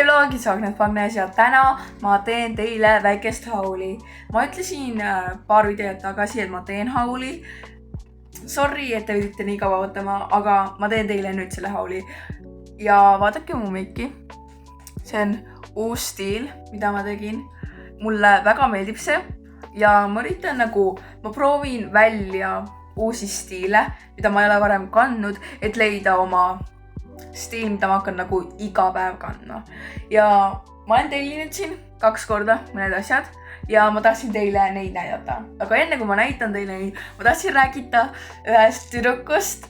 Vlogis Agnes Pagnes ja täna ma teen teile väikest hauli. Ma ütlesin paar videot tagasi, et ma teen hauli. Sorry, et te pidite nii kaua ootama, aga ma teen teile nüüd selle hauli. Ja vaadake mu meiki. See on uus stiil, mida ma tegin. Mulle väga meeldib see. Ja ma üritan ma proovin välja uusi stiile, mida ma ei ole varem kandnud, et leida oma stiil, mida ma hakkan iga päev kandma. Ja ma olen tellinud siin 2 korda mõned asjad ja ma tahtsin teile neid näidata. Aga enne kui ma näitan teile neid, ma tahtsin rääkida ühest tüdrukust.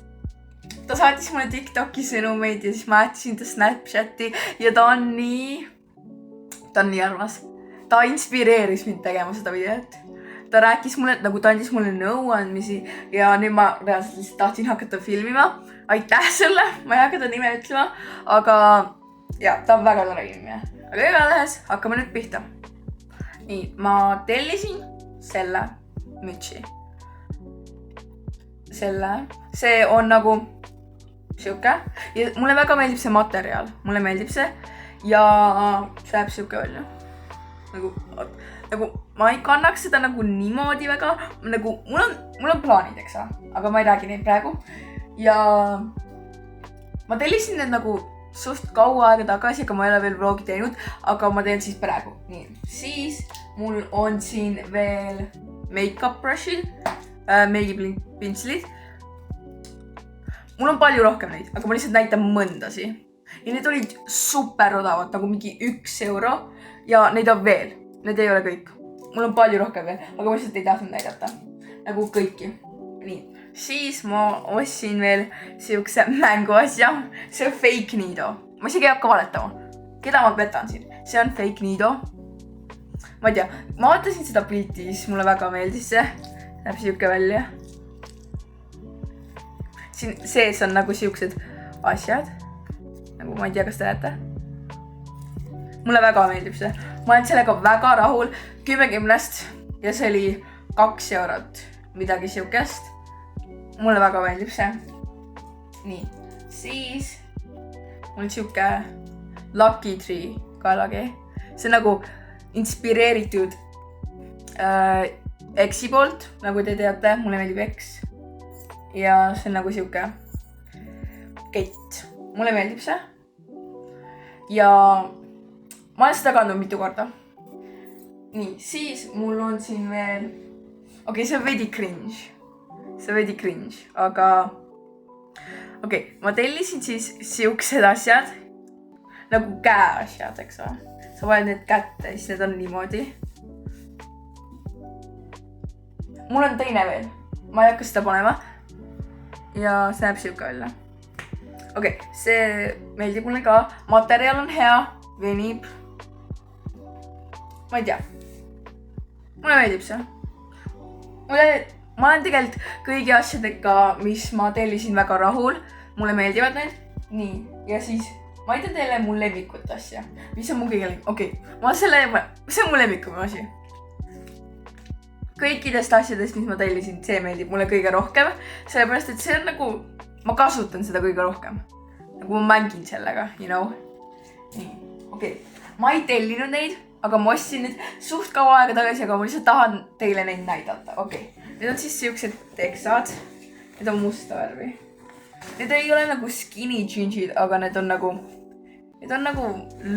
Ta saatis mulle TikToki sõnumeid ja siis ma ättisin ta Snapchati ja ta on nii armas. Ta inspireeris mind tegema seda videot. Ta rääkis mulle, ta andis mulle nõuandmisi ja nüüd ma reaalselt lihtsalt tahtsin hakata filmima. Aitäh sulle, ma ei hakka ta nime ütlema, aga ja, ta on väga tore inimene. Aga igatahes hakkame nüüd pihta. Nii, ma tellisin selle mütsi. See on siuke ja mulle väga meeldib see materjal. Mulle meeldib see ja see läheb siuke välja. Ma ei kannaks seda niimoodi väga. Mul on plaanid, eks, aga ma ei räägi neid praegu. Ja ma tellisin need suht kaua aega tagasi, aga ma ei ole veel vlogi teinud, aga ma teen siis praegu. Nii, siis mul on siin veel make-up brushid, meigipintslid. Mul on palju rohkem neid, aga ma lihtsalt näitan mõndasi. Ja need olid super odavad, mingi 1 euro ja neid on veel. Need ei ole kõik. Mul on palju rohkem veel, aga ma lihtsalt ei tahtnud näidata. Kõiki. Nii. Siis ma ostsin veel siukse mänguasja. See on fake niido. Ma isegi ei hakka valetama. Keda ma petan siin? See on fake niido. Ma ei tea, ma vaatasin seda pilti, siis mulle väga meeldis see. Läheb siuke välja. Siin sees on siuksed asjad. Ma ei tea, kas te näete. Mulle väga meeldib see. Ma olen sellega väga rahul 10 ja see oli 2 eurot. Midagi siukest. Mulle väga meeldib see. Nii. Siis mul on siuke Lucky Tree kaelakee. See on inspireeritud X-i poolt, nagu te teate. Mulle meeldib X. Ja see on siuke kett. Mulle meeldib see. Ja ma olen seda kandnud mitu korda. Nii, siis mul on siin veel... see on veidi cringe. See on veidi cringe, aga... ma tellisin siis siuksed asjad. Käeasjad, eks ole. Sa paned need kätte, siis need on niimoodi. Mul on teine veel. Ma ei hakka seda panema. Ja see näeb siuke välja. See meeldib mulle ka. Materjal on hea. Venib. Ma ei tea. Mulle meeldib see. Ma olen tegelikult kõigi asjadega, mis ma tellisin väga rahul. Mulle meeldivad need. Nii. Ja siis ma ei tea teile mu lemmikut asja. Mis on mu kõige lemmik? See on mu lemmikum asi. Kõikidest asjadest, mis ma tellisin, see meeldib mulle kõige rohkem. Sellepärast, et see on ma kasutan seda kõige rohkem. Ma mängin sellega, you know. Nii. Ma ei tellinud neid, aga ma ostsin need suht kaua aega tagasi, aga ma lihtsalt tahan teile neid näidata. Need on siis siuksed teksad. Need on musta värvi. Need ei ole skinny jeansid, aga need on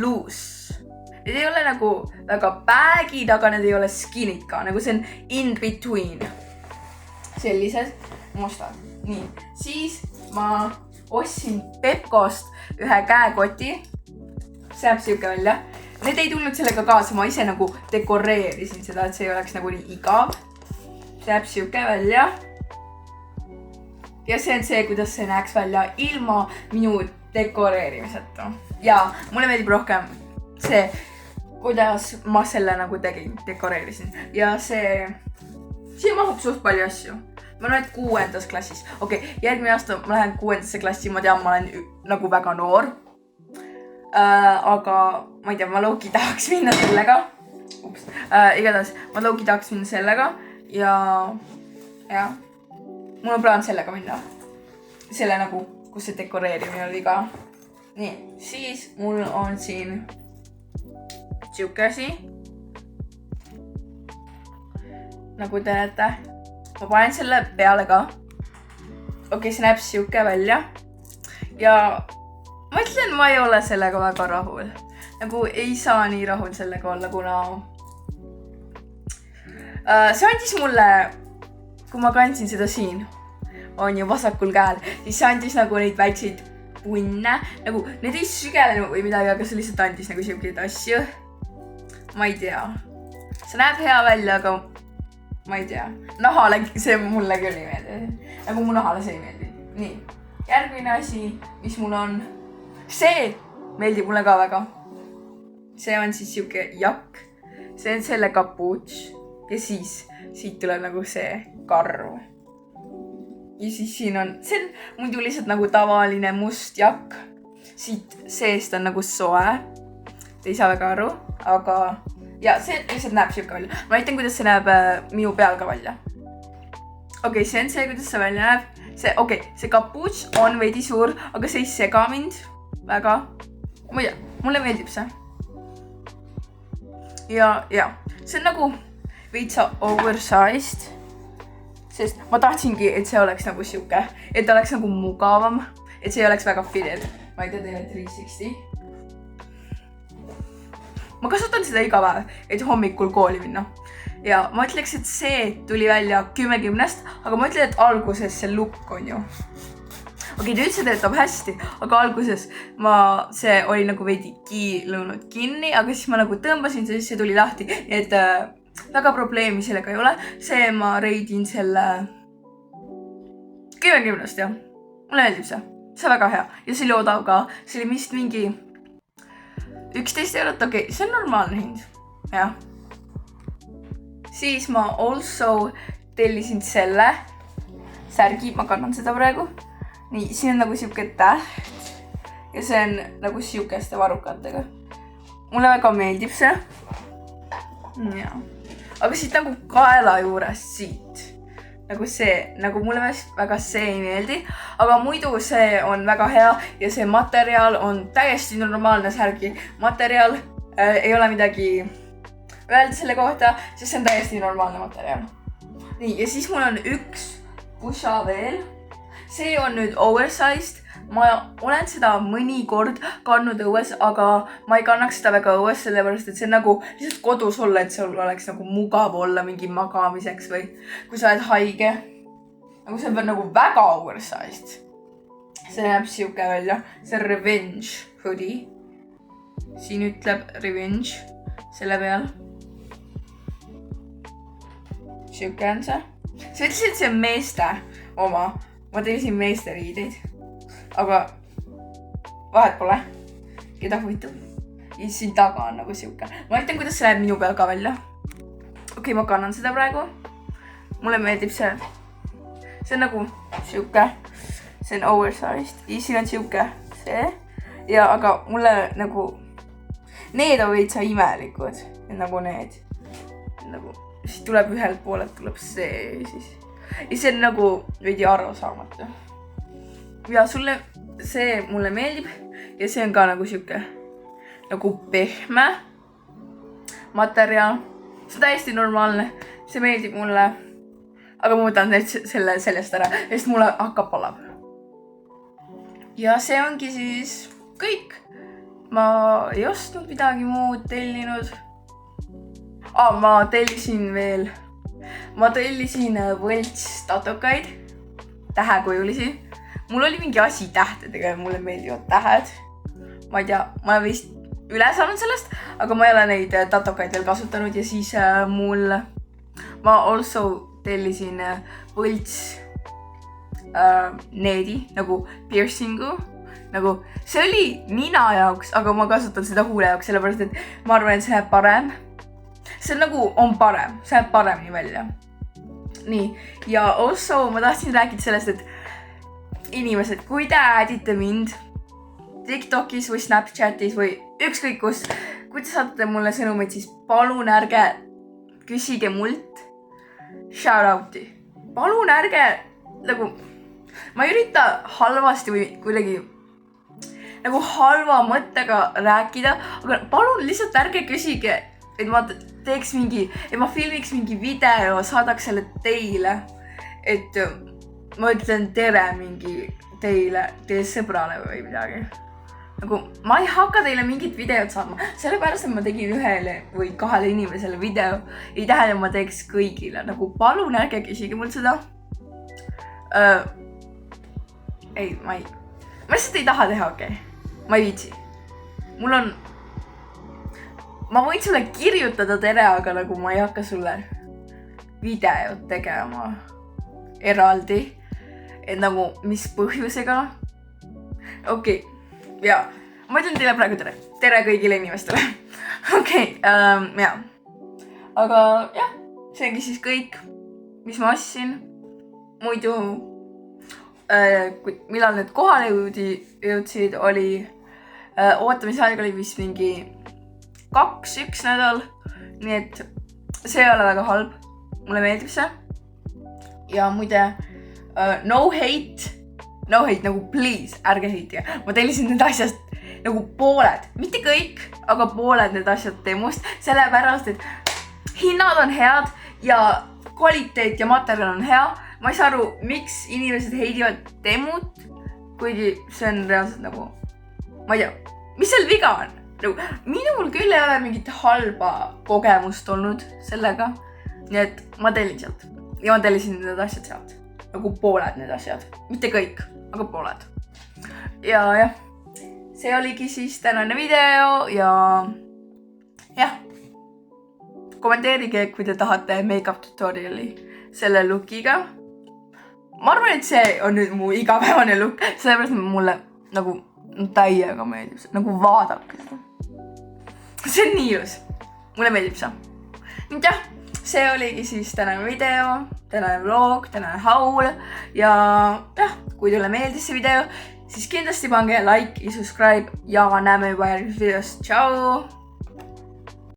loose. Need ei ole väga bagid, aga need ei ole skinny'd ka. See on in between. Sellised mustad. Nii. Siis ma ostsin Pepkost ühe käekoti. See näeb siuke välja. Need ei tulnud sellega kaasa, ma ise dekoreerisin seda, et see ei oleks nii igav. See näeb siuke välja. Ja see on see, kuidas see näeks välja ilma minu dekoreerimiseta. Ja mulle meeldib rohkem see, kuidas ma selle tegin, dekoreerisin. Ja siia mahub suht palju asju. Ma olen 6. klassis. Järgmine aasta ma lähen 6. klassi, ma tean, ma olen väga noor. Aga ma ei tea, ma loogi tahaks minna sellega. Igatahes, ma loogi tahaks minna sellega. Ja mul on plaan sellega minna. Selle kus see dekoreerimine oli ka. Nii, siis mul on siin siuke asi. Nagu te näete. Ma panen selle peale ka. Okei, see näeb siuke välja. Ja ma ütlen, ma ei ole sellega väga rahul. Nagu ei saa nii rahul sellega olla, kuna see andis mulle, kui ma kandsin seda siin, on ju vasakul käel, siis see andis nagu neid väikseid punne, nagu need ei sügele või midagi, aga see lihtsalt andis nagu siukeid asju. Ma ei tea. See näeb hea välja, aga ma ei tea. Nahale see mulle küll ei meeldi. Nagu mu nahale see ei meeldi. Nii, järgmine asi, mis mul on, see meeldib mulle ka väga. See on siis siuke jakk. See on selle kapuuts. Ja siis siit tuleb nagu see karv. Ja siis siin on, see on muidu lihtsalt nagu tavaline must jakk. Siit seest on nagu soe. Te ei saa väga aru, aga ja see lihtsalt näeb siuke välja. Ma näitan, kuidas see näeb minu peal ka välja. Okei, see on see, kuidas see välja näeb. See kapuuts on veidi suur, aga see ei sega mind väga. Muide, mulle meeldib see. Ja, see on nagu veitsa oversized, sest ma tahtsingi, et see oleks nagu siuke, et ta oleks nagu mugavam, et see oleks väga fitted. Ma ei tea teile 360. Ma kasutan seda iga päev, et hommikul kooli minna. Ja ma ütleks, et see tuli välja 10-10, aga ma ütlen, et alguses see look on ju. Okei, nüüd see töötab hästi, aga alguses see oli nagu veidi kiilunud kinni, aga siis ma nagu tõmbasin, siis see tuli lahti, et väga probleemi sellega ei ole. See ma reidin selle 10-10, jah. Mulle meeldib see. See on väga hea. Ja see oli odav ka. See oli vist mingi 11 €. Okei, see on normaalne hind. Jah. Siis ma also tellisin selle särgi. Ma kannan seda praegu. Nii, siin on nagu siuke täht. Ja see on nagu siukeste varrukatega. Mulle väga meeldib see. Ja. Aga siit nagu kaela juures siit. Nagu see, nagu mulle väga see ei meeldi. Aga muidu see on väga hea ja see materjal on täiesti normaalne särgi. Materjal ei ole midagi öelda selle kohta, sest see on täiesti normaalne materjal. Nii, ja siis mul on üks pusa veel. See on nüüd oversized. Ma olen seda mõnikord kandnud õues, aga ma ei kannaks seda väga õues, sellepärast, et see on nagu lihtsalt kodus olla, et sul oleks nagu mugav olla mingi magamiseks või kui sa oled haige. Nagu see on nagu väga oversized. See näeb siuke välja. See on Revenge hoodie. Siin ütleb Revenge selle peal. Siuke on see. See ütles, et see on meeste oma. Ma tellisin meeste riideid. Aga vahet pole. Keda huvitab. Ja siin taga on nagu siuke. Ma näitan, kuidas see läheb minu peal ka välja. Okei, ma kannan seda praegu. Mulle meeldib see. See on nagu siuke. See on oversized. Ja siin on siuke see. Ja aga mulle nagu need on veitsa imelikud. Nagu need. Nagu siis tuleb ühelt poolelt tuleb see siis. Ja see on nagu veidi arusaamatu. Ja sulle see mulle meeldib ja see on ka nagu siuke nagu pehme materjal. See on täiesti normaalne. See meeldib mulle. Aga ma võtan sellest ära, sest mulle hakkab palav. Ja see ongi siis kõik. Ma ei ostnud midagi muud tellinud. Ma tellisin veel. Ma tellisin võlts tatukaid. Tähekujulisi. Mul oli mingi asi tähtedega ja mulle meeldivad tähed. Ma ei tea, ma olen vist üle saanud sellest, aga ma ei ole neid tatukaid veel kasutanud ja siis ma also tellisin võlts needi, nagu piercingu. Nagu see oli nina jaoks, aga ma kasutan seda huule jaoks, sellepärast et ma arvan, et see läheb parem. See nagu on parem, see läheb paremini välja. Nii, ja also ma tahtsin rääkida sellest, et inimesed, kui te aadite mind TikTokis või Snapchatis või ükskõik kus, kui te saate mulle sõnumeid, siis palun ärge küsige mult shoutouti. Palun ärge, nagu, ma ei ürita halvasti või kuidagi nagu halva mõttega rääkida, aga palun lihtsalt ärge küsige, et ma teeks et ma filmiks mingi video, saadaks selle teile, et ma ütlen tere teile, teie sõbrale või midagi. Nagu ma ei hakka teile mingit videot saama, sellepärast, et ma tegin 1 või 2 inimesele video, ei tähenda, ma teeks kõigile. Nagu palun ärge küsige mul seda. Ei, ma lihtsalt ei taha teha, okei. Ma ei viitsi. Ma võin sulle kirjutada tere, aga nagu ma ei hakka sulle videot tegema eraldi. Et nagu, mis põhjusega. Okei, jaa. Ma ütlen teile praegu tere. Tere kõigile inimestele. Okei, jaa. Aga jah, see ongi siis kõik, mis ma ostsin. Muidu, millal need kohale jõudsid, oli ootamise aeg oli vist mingi 2-1 nädal. Nii et see ei ole väga halb. Mulle meeldib see. Ja muide, no hate nagu please, ärge heitige. Ma tellisin need asjast nagu pooled, mitte kõik, aga pooled need asjad Temust, sellepärast, et hinnad on head ja kvaliteet ja materjal on hea. Ma ei saa aru, miks inimesed heidivad Temut, kuigi see on reaalselt nagu, ma ei tea, mis seal viga on? Nagu, minul küll ei ole mingit halba kogemust olnud sellega, nii et ma tellin sealt ja ma tellisin need asjad sealt. Nagu pooled need asjad, mitte kõik, aga pooled. Ja jah, see oligi siis tänane video ja jah, kommenteerige, kui te tahate make-up tutoriali selle lookiga. Ma arvan, et see on nüüd mu igapäevane look, sellepärast mulle nagu täiega meeldib see, nagu vaadake seda. See on nii ilus, mulle meeldib see. Nüüd jah, see oligi siis tänane video, tänane vlog, tänane haul ja jah, kui teile meeldis see video, siis kindlasti pange like ja subscribe ja näeme juba järgmises videos. Tšau!